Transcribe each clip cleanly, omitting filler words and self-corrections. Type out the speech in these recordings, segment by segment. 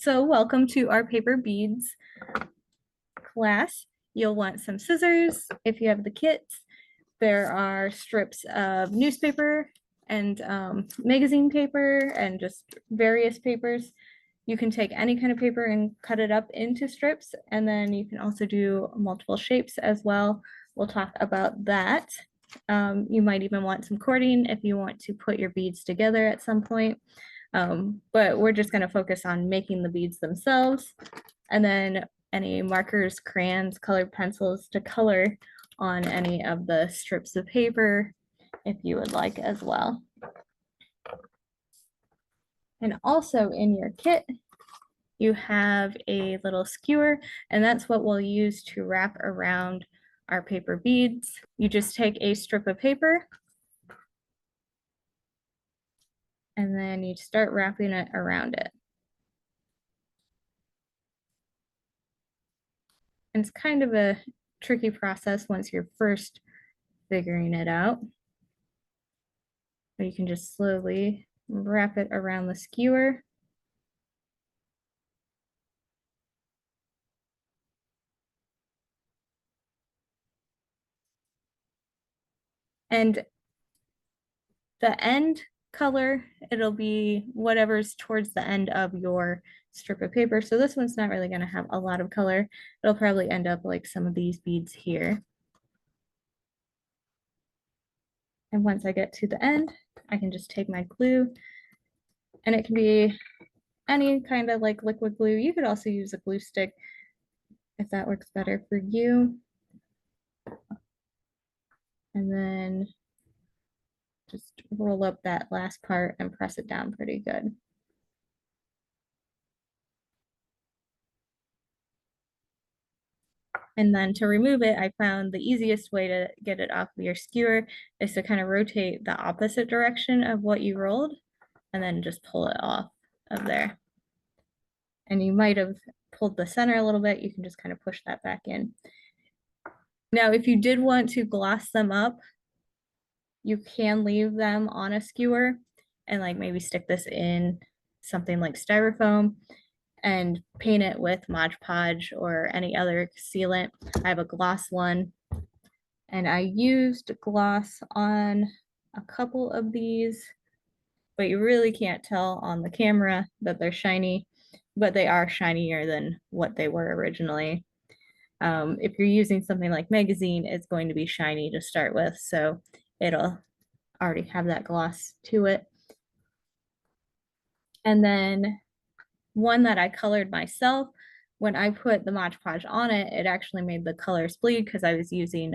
So welcome to our paper beads class. You'll want some scissors if you have the kits. There are strips of newspaper and magazine paper and just various papers. You can take any kind of paper and cut it up into strips, and then you can also do multiple shapes as well. We'll talk about that. You might even want some cording if you want to put your beads together at some point. But we're just going to focus on making the beads themselves, and then any markers, crayons, colored pencils to color on any of the strips of paper if you would like as well. And also in your kit, you have a little skewer, and that's what we'll use to wrap around our paper beads. You just take a strip of paper and then you start wrapping it around it. And it's kind of a tricky process once you're first figuring it out. But you can just slowly wrap it around the skewer. And the end color, it'll be whatever's towards the end of your strip of paper. So this one's not really going to have a lot of color. It'll probably end up like some of these beads here. And once I get to the end, I can just take my glue, and it can be any kind of like liquid glue. You could also use a glue stick if that works better for you. And then just roll up that last part and press it down pretty good. And then to remove it, I found the easiest way to get it off of your skewer is to kind of rotate the opposite direction of what you rolled and then just pull it off of there. And you might have pulled the center a little bit. You can just kind of push that back in. Now, if you did want to gloss them up, you can leave them on a skewer and like maybe stick this in something like styrofoam and paint it with Mod Podge or any other sealant. I have a gloss one, and I used gloss on a couple of these, but you really can't tell on the camera that they're shiny, but they are shinier than what they were originally. If you're using something like magazine, it's going to be shiny to start with, so it'll already have that gloss to it. And then one that I colored myself, when I put the Mod Podge on it, it actually made the colors bleed because I was using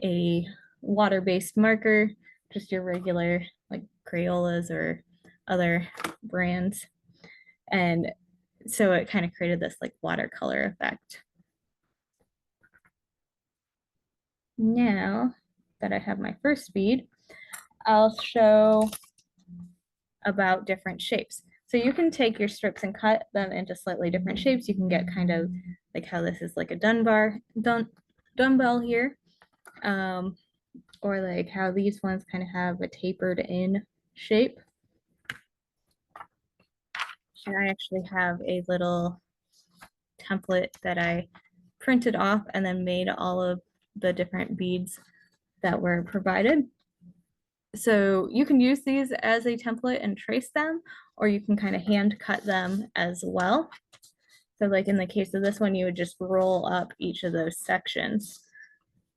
a water-based marker, just your regular like Crayolas or other brands. And so it kind of created this like watercolor effect. Now that I have my first bead, I'll show about different shapes. So you can take your strips and cut them into slightly different shapes. You can get kind of like how this is like a dumbbell here, or like how these ones kind of have a tapered in shape. And I actually have a little template that I printed off and then made all of the different beads that were provided. So you can use these as a template and trace them, or you can kind of hand cut them as well. So like in the case of this one, you would just roll up each of those sections.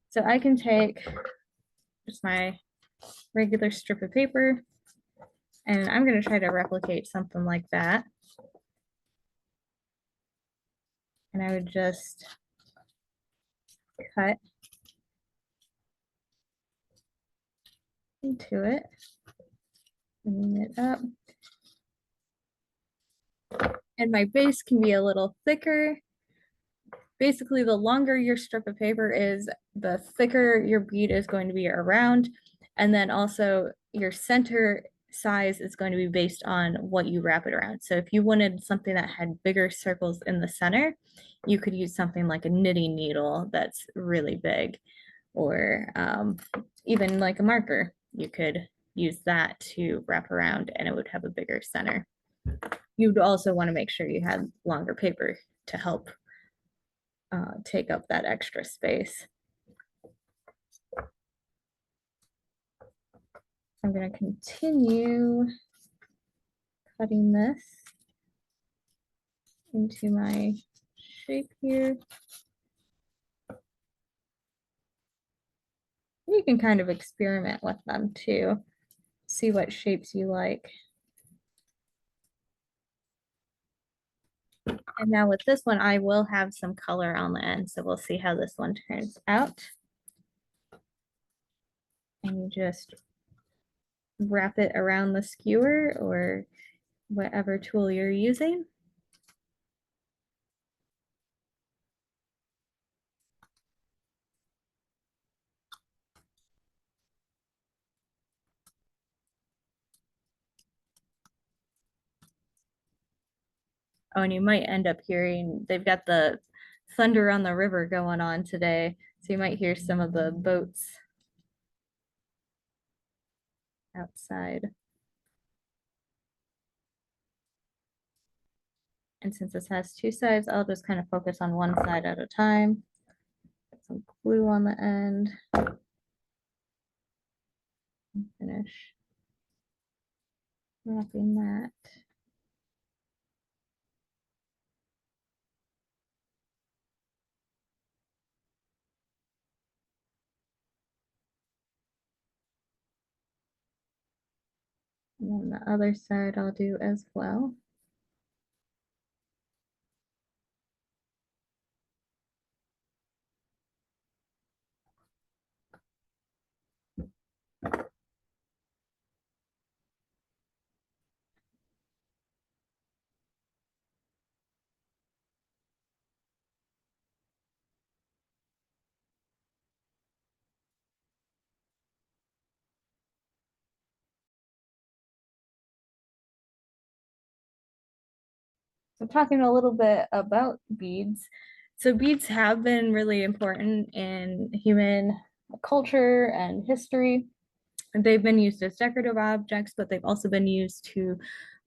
So I can take just my regular strip of paper, and I'm going to try to replicate something like that. And I would just cut into it, bring it up. And my base can be a little thicker. Basically, the longer your strip of paper is, the thicker your bead is going to be around. And then also your center size is going to be based on what you wrap it around. So if you wanted something that had bigger circles in the center, you could use something like a knitting needle that's really big, or even like a marker. You could use that to wrap around and it would have a bigger center. You'd also want to make sure you had longer paper to help take up that extra space. I'm going to continue cutting this into my shape here. You can kind of experiment with them too, see what shapes you like. And now with this one, I will have some color on the end, so we'll see how this one turns out. And you just wrap it around the skewer or whatever tool you're using. Oh, and you might end up hearing, they've got the thunder on the river going on today. So you might hear some of the boats outside. And since this has two sides, I'll just kind of focus on one side at a time. Put some glue on the end. And finish wrapping that. And then the other side I'll do as well. So talking a little bit about beads. So beads have been really important in human culture and history. And they've been used as decorative objects, but they've also been used to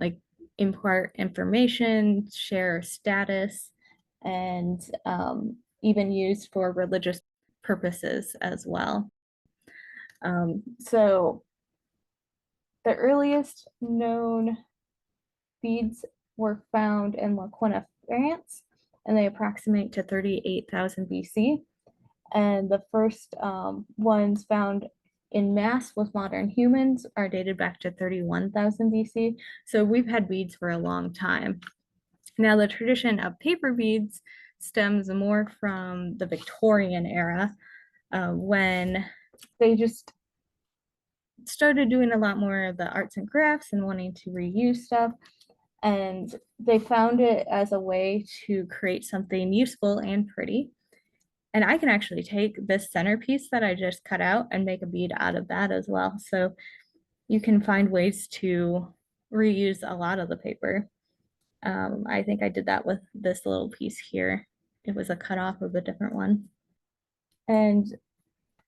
like impart information, share status, and even used for religious purposes as well. So the earliest known beads were found in La Quina, France, and they approximate to 38,000 BC. And the first ones found in mass with modern humans are dated back to 31,000 BC. So we've had beads for a long time. Now, the tradition of paper beads stems more from the Victorian era when they just started doing a lot more of the arts and crafts and wanting to reuse stuff. And they found it as a way to create something useful and pretty. And I can actually take this centerpiece that I just cut out and make a bead out of that as well. So you can find ways to reuse a lot of the paper. I think I did that with this little piece here. It was a cut off of a different one. And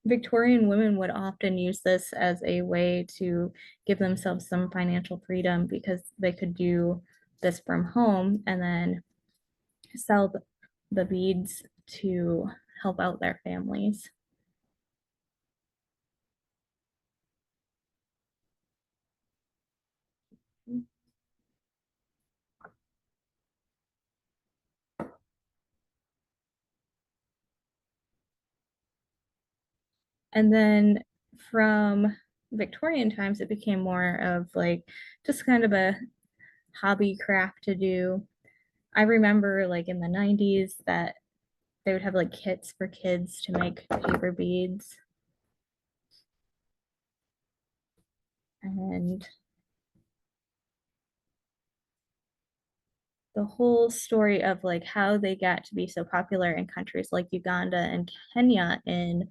Victorian women would often use this as a way to give themselves some financial freedom because they could do this from home and then sell the beads to help out their families. And then from Victorian times, it became more of like just kind of a hobby craft to do. I remember like in the 90s that they would have like kits for kids to make paper beads. And the whole story of like how they got to be so popular in countries like Uganda and Kenya in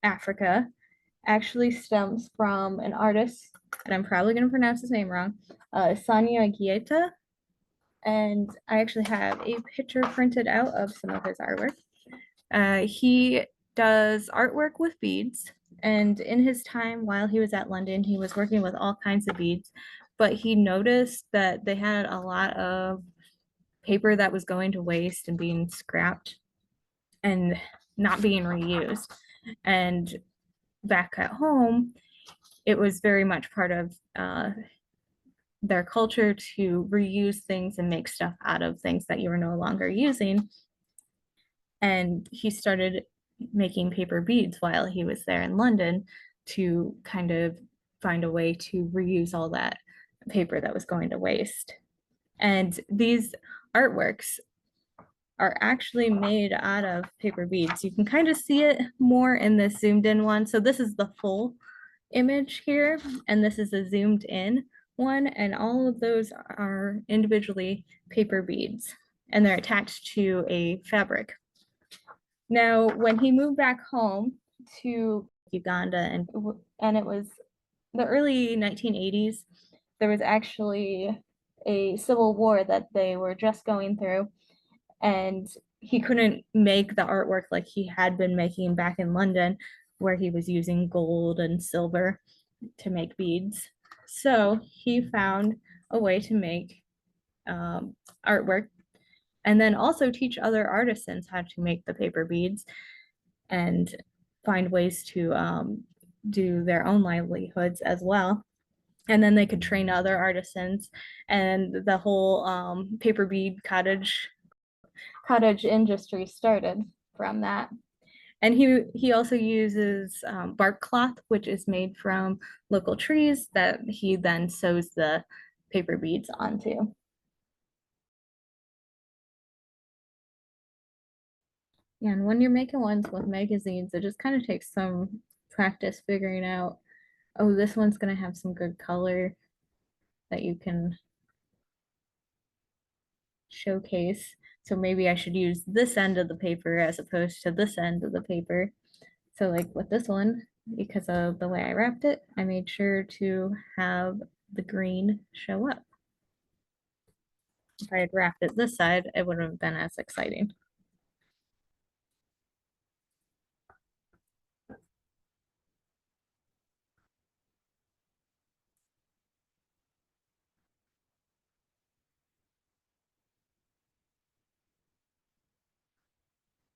Africa actually stems from an artist, and I'm probably going to pronounce his name wrong, Sanaa Gateja. And I actually have a picture printed out of some of his artwork. He does artwork with beads, and in his time while he was at London, he was working with all kinds of beads, but he noticed that they had a lot of paper that was going to waste and being scrapped and not being reused. And back at home, it was very much part of their culture to reuse things and make stuff out of things that you were no longer using. And he started making paper beads while he was there in London to kind of find a way to reuse all that paper that was going to waste. And these artworks are actually made out of paper beads. You can kind of see it more in this zoomed in one. So this is the full image here, and this is a zoomed in one, and all of those are individually paper beads, and they're attached to a fabric. Now, when he moved back home to Uganda, and it was the early 1980s, there was actually a civil war that they were just going through, and he couldn't make the artwork like he had been making back in London, where he was using gold and silver to make beads. So he found a way to make artwork and then also teach other artisans how to make the paper beads and find ways to do their own livelihoods as well. And then they could train other artisans, and the whole paper bead cottage industry started from that. And he also uses bark cloth, which is made from local trees that he then sews the paper beads onto. Yeah, and when you're making ones with magazines, it just kind of takes some practice figuring out, oh, this one's gonna have some good color that you can showcase. So maybe I should use this end of the paper as opposed to this end of the paper. So like with this one, because of the way I wrapped it, I made sure to have the green show up. If I had wrapped it this side, it wouldn't have been as exciting.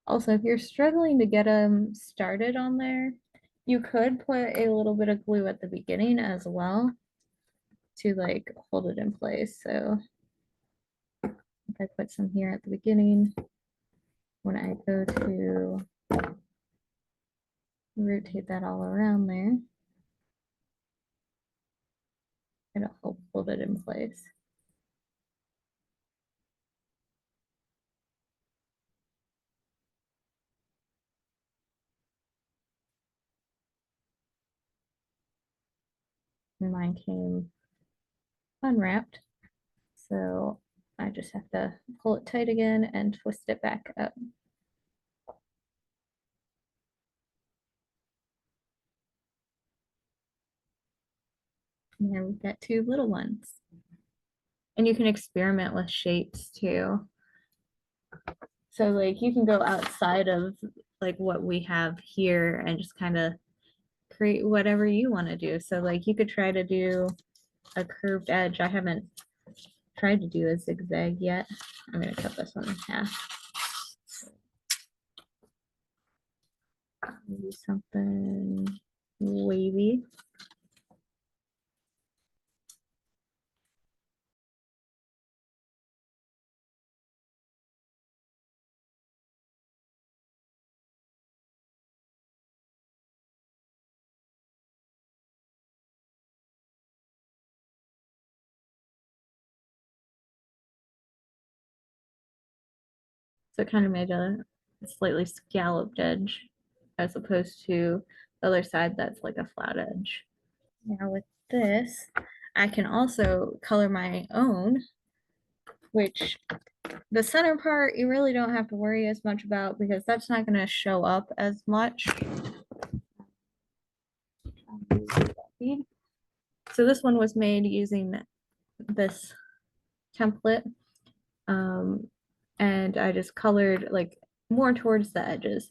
Also, if you're struggling to get them started on there, you could put a little bit of glue at the beginning as well to like hold it in place. So if I put some here at the beginning, when I go to rotate that all around there, it'll help hold it in place. And mine came unwrapped, so I just have to pull it tight again and twist it back up. And then we've got two little ones. And you can experiment with shapes too. So like you can go outside of like what we have here and just kind of create whatever you want to do. So like you could try to do a curved edge. I haven't tried to do a zigzag yet. I'm gonna cut this one in half. Maybe something wavy. So it kind of made a slightly scalloped edge as opposed to the other side that's like a flat edge. Now with this, I can also color my own, which the center part you really don't have to worry as much about because that's not going to show up as much. So this one was made using this template, and I just colored like more towards the edges.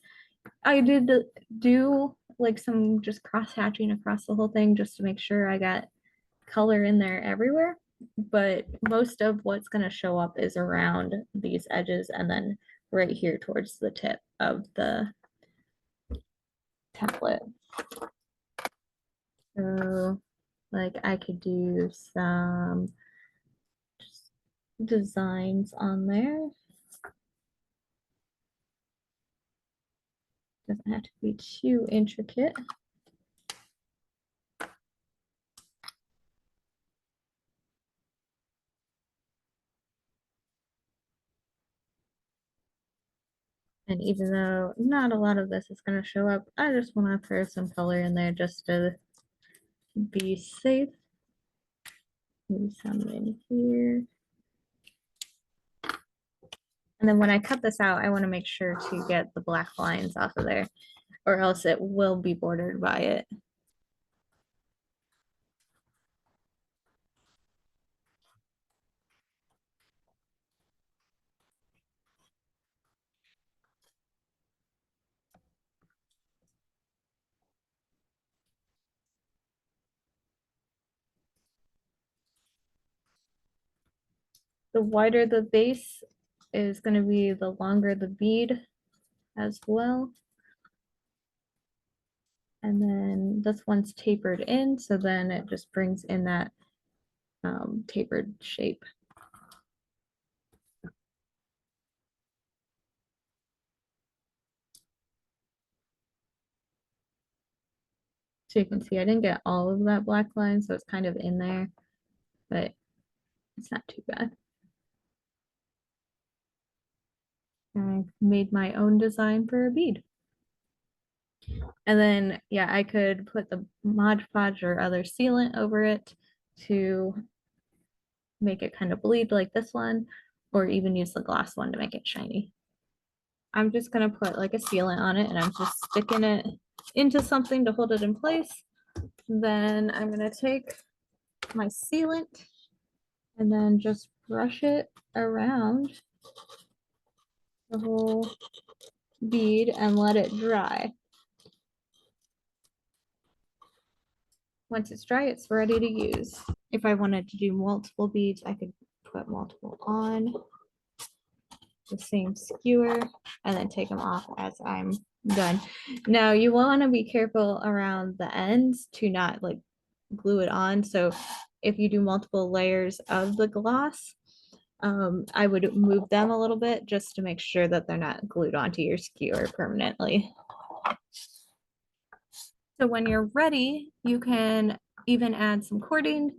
I did do like some just cross hatching across the whole thing just to make sure I got color in there everywhere, but most of what's going to show up is around these edges and then right here towards the tip of the template. So like I could do some designs on there. Doesn't have to be too intricate. And even though not a lot of this is going to show up, I just want to throw some color in there just to be safe. Maybe some in here. And then when I cut this out, I want to make sure to get the black lines off of there, or else it will be bordered by it. The wider the base is going to be, the longer the bead as well. And then this one's tapered in, so then it just brings in that tapered shape. So you can see I didn't get all of that black line, so it's kind of in there, but it's not too bad. I made my own design for a bead. And then, yeah, I could put the Mod Podge or other sealant over it to make it kind of bleed like this one, or even use the gloss one to make it shiny. I'm just gonna put like a sealant on it and I'm just sticking it into something to hold it in place. Then I'm gonna take my sealant and then just brush it around the whole bead and let it dry. Once it's dry, it's ready to use. If I wanted to do multiple beads, I could put multiple on the same skewer and then take them off as I'm done. Now you want to be careful around the ends to not like glue it on. So if you do multiple layers of the gloss, I would move them a little bit just to make sure that they're not glued onto your skewer permanently. So when you're ready, you can even add some cording.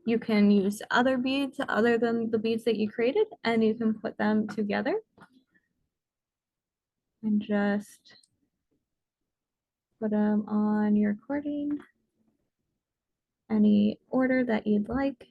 You can use other beads other than the beads that you created, and you can put them together and just put them on your cording, any order that you'd like.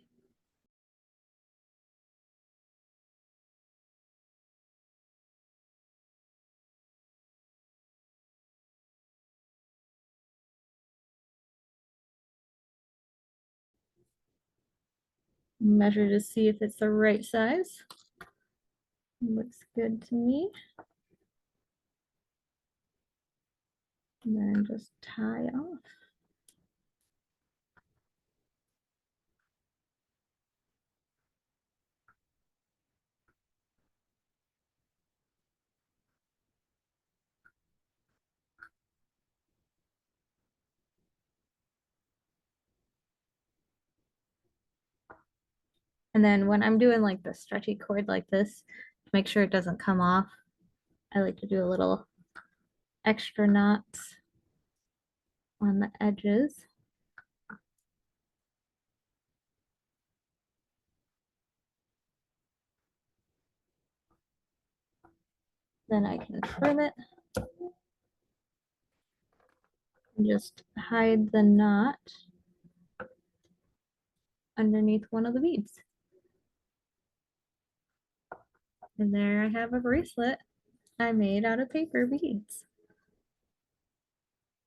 Measure to see if it's the right size. Looks good to me. And then just tie off. And then when I'm doing like the stretchy cord like this, to make sure it doesn't come off, I like to do a little extra knots on the edges. Then I can trim it and just hide the knot underneath one of the beads. And there I have a bracelet I made out of paper beads.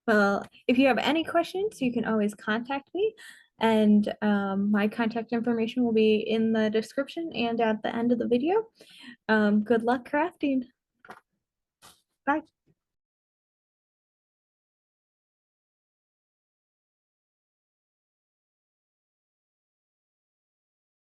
Well, if you have any questions, you can always contact me. And my contact information will be in the description and at the end of the video. Good luck crafting. Bye.